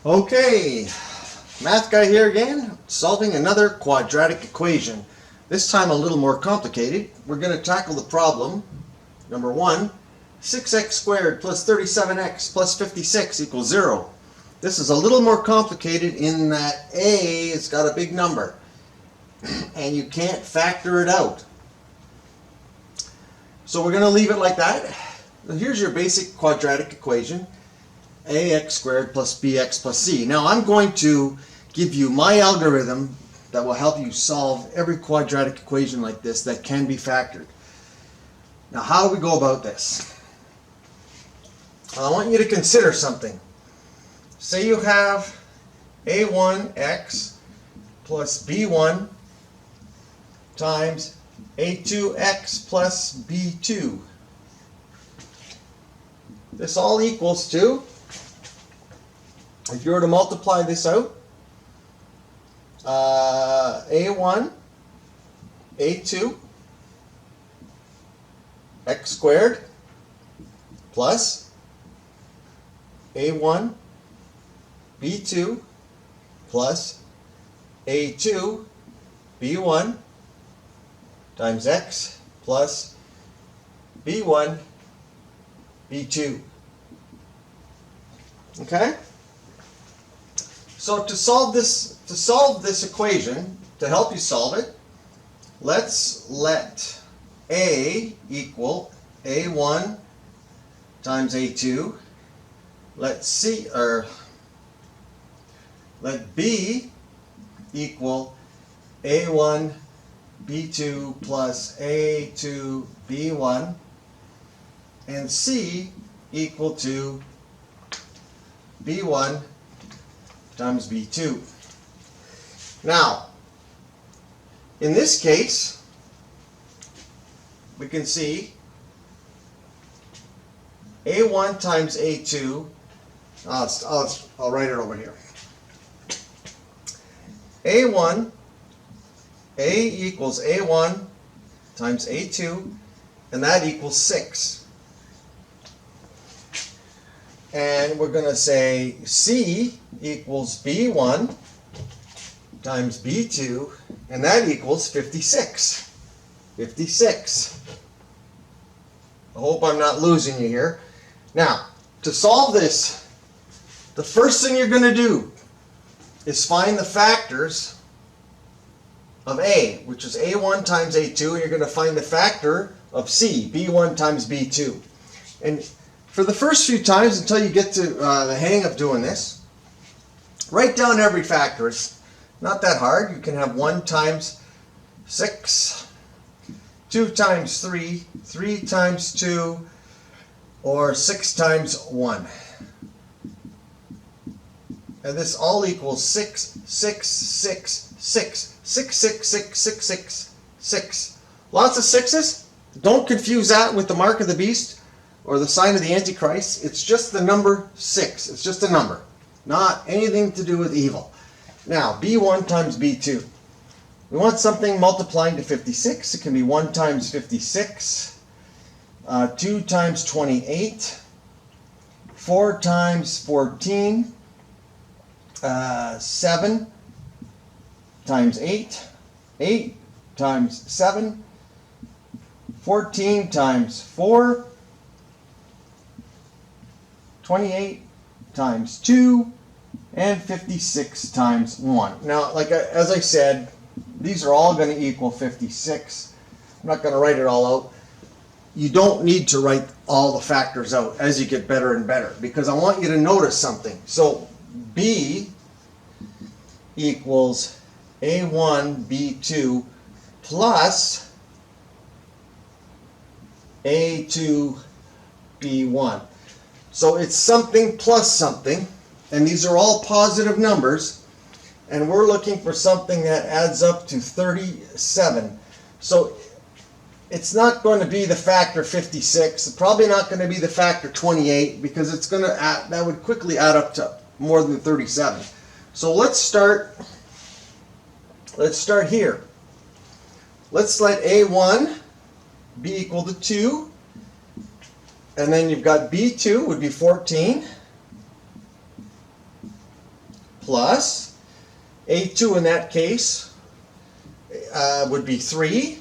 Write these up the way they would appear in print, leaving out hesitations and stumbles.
Okay, math guy here again, solving another quadratic equation. This time a little more complicated. We're going to tackle the problem, number 1, 6x squared plus 37x plus 56 equals 0. This is a little more complicated in that a has got a big number, and you can't factor it out. So we're going to leave it like that. Here's your basic quadratic equation. Ax squared plus bx plus c. Now I'm going to give you my algorithm that will help you solve every quadratic equation like this that can be factored. Now how do we go about this? I want you to consider something. Say you have a1x plus b1 times a2x plus b2. This all equals to, if you were to multiply this out, a1, a2, x squared plus a1, b2 plus a2, b1 times x plus b1, b2. Okay? So to solve this equation, to help you solve it, let's let a equal a1 times a2. Let b equal a1 b2 plus a2 b1, and c equal to b1 times b2. Now, in this case, we can see a1 times a2. I'll write it over here. A equals a1 times a2, and that equals 6. And we're going to say c equals b1 times b2, and that equals 56. 56. I hope I'm not losing you here. Now, to solve this, the first thing you're going to do is find the factors of a, which is a1 times a2, and you're going to find the factor of c, b1 times b2. And for the first few times, until you get to the hang of doing this, write down every factor. It's not that hard. You can have 1 times 6, 2 times 3, 3 times 2, or 6 times 1. And this all equals 6, 6, 6, 6, 6, 6, 6, 6, 6, 6. Lots of sixes. Don't confuse that with the mark of the beast or the sign of the Antichrist. It's just the number 6. It's just a number, not anything to do with evil. Now, b1 times b2. We want something multiplying to 56. It can be 1 times 56, 2 times 28, 4 times 14, 7 times 8, 8 times 7, 14 times 4, 28 times 2, and 56 times 1. Now, as I said, these are all going to equal 56. I'm not going to write it all out. You don't need to write all the factors out as you get better and better, because I want you to notice something. So b equals a1 b2 plus a2 b1. So it's something plus something, and these are all positive numbers, and we're looking for something that adds up to 37. So it's not going to be the factor 56, it's probably not going to be the factor 28, because it's going to add, that would quickly add up to more than 37. So let's start here. Let's let a1 be equal to 2, and then you've got b2 would be 14, plus A2 in that case would be 3,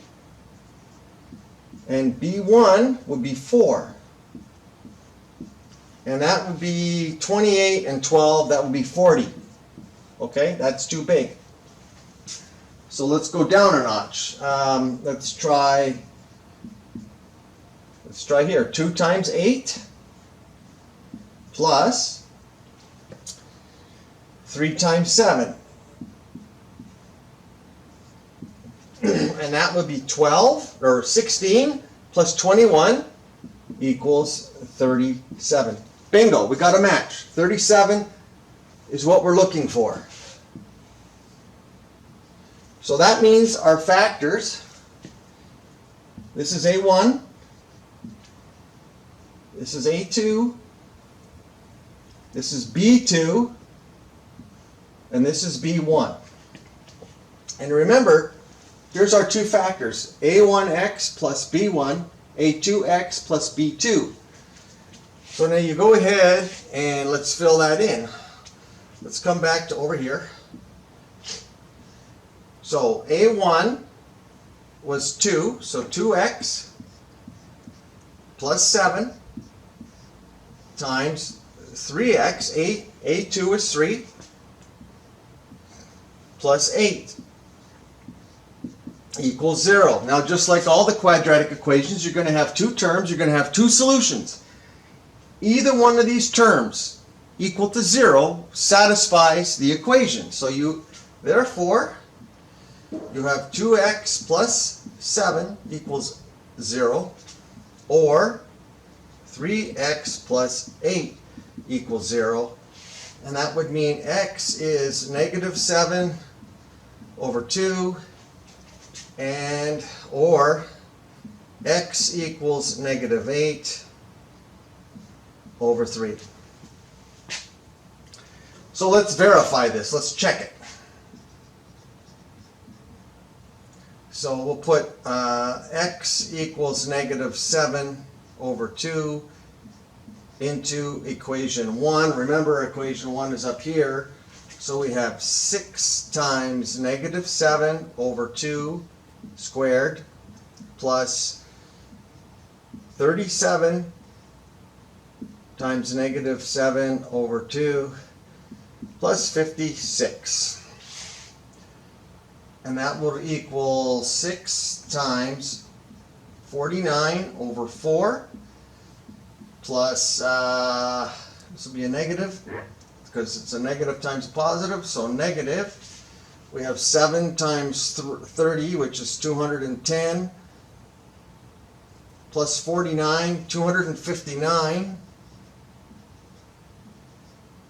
and B1 would be 4. And that would be 28 and 12, that would be 40. Okay, that's too big. So let's go down a notch. Let's try here. 2 times 8 plus 3 times 7. And that would be 12, or 16, plus 21 equals 37. Bingo, we got a match. 37 is what we're looking for. So that means our factors, this is A1, this is A2, this is B2, and this is B1. And remember, here's our two factors, A1x plus B1, A2x plus B2. So now you go ahead and let's fill that in. Let's come back to over here. So A1 was 2, so 2x plus 7 times 3x, A2 is 3, plus 8 equals 0. Now just like all the quadratic equations, you're going to have two terms, you're going to have two solutions. Either one of these terms equal to 0 satisfies the equation. So therefore, you have 2x plus 7 equals 0, or 3x plus 8 equals 0. And that would mean x is negative 7 over 2, and or x equals negative 8 over 3. So let's verify this. Let's check it. So we'll put x equals negative 7 over 2 into equation 1. Remember, equation 1 is up here. So we have 6 times negative 7 over 2 squared plus 37 times negative 7 over 2 plus 56. And that will equal 6 times 49 over 4 plus, this will be a negative because it's a negative times a positive, so negative. We have 7 times 30, which is 210, plus 49, 259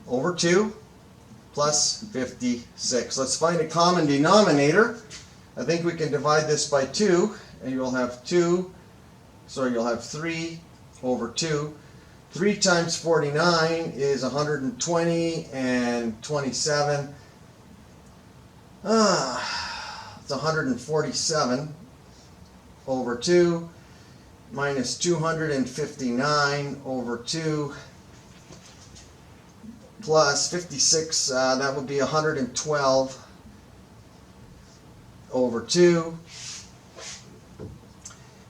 over 2 plus 56. Let's find a common denominator. I think we can divide this by 2, and you'll have 3 over 2. 3 times 49 is 120, and 27. It's 147 over 2 minus 259 over 2 plus 56, that would be 112 over 2.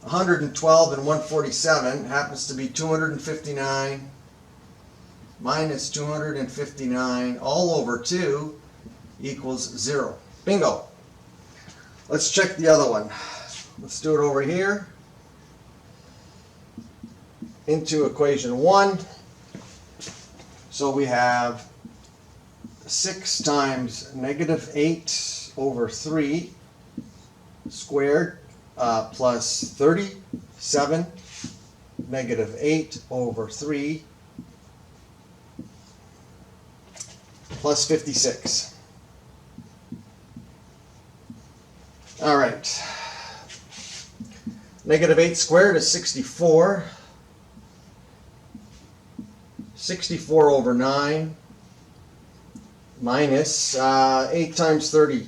112 and 147 happens to be 259 minus 259 all over 2 equals 0. Bingo. Let's check the other one. Let's do it over here. Into equation 1. So we have 6 times negative 8 over 3 squared plus 37 negative 8 over 3 plus 56. All right. Negative 8 squared is 64. 64 over 9 minus 8 times 30,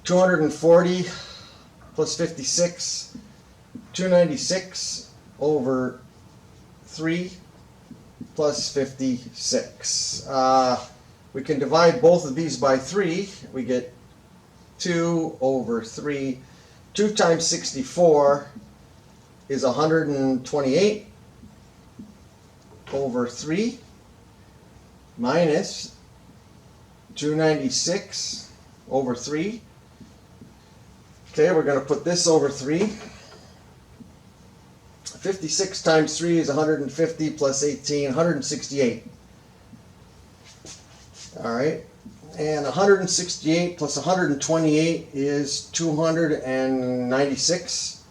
240 plus 56, 296 over 3 plus 56. We can divide both of these by 3. We get 2 over 3. 2 times 64 is 128 over 3 minus 296 over 3. Okay, we're going to put this over 3. 56 times 3 is 150 plus 18, 168. All right, and 168 plus 128 is 296.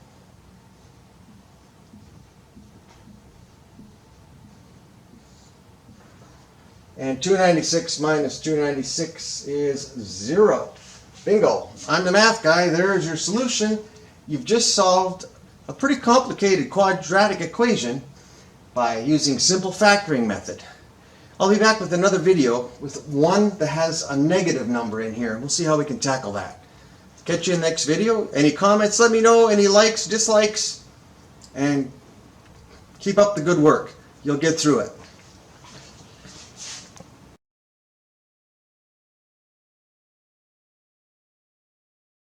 And 296 minus 296 is 0. Bingo. I'm the math guy. There's your solution. You've just solved a pretty complicated quadratic equation by using simple factoring method. I'll be back with another video with one that has a negative number in here. We'll see how we can tackle that. Catch you in the next video. Any comments, let me know. Any likes, dislikes, and keep up the good work. You'll get through it.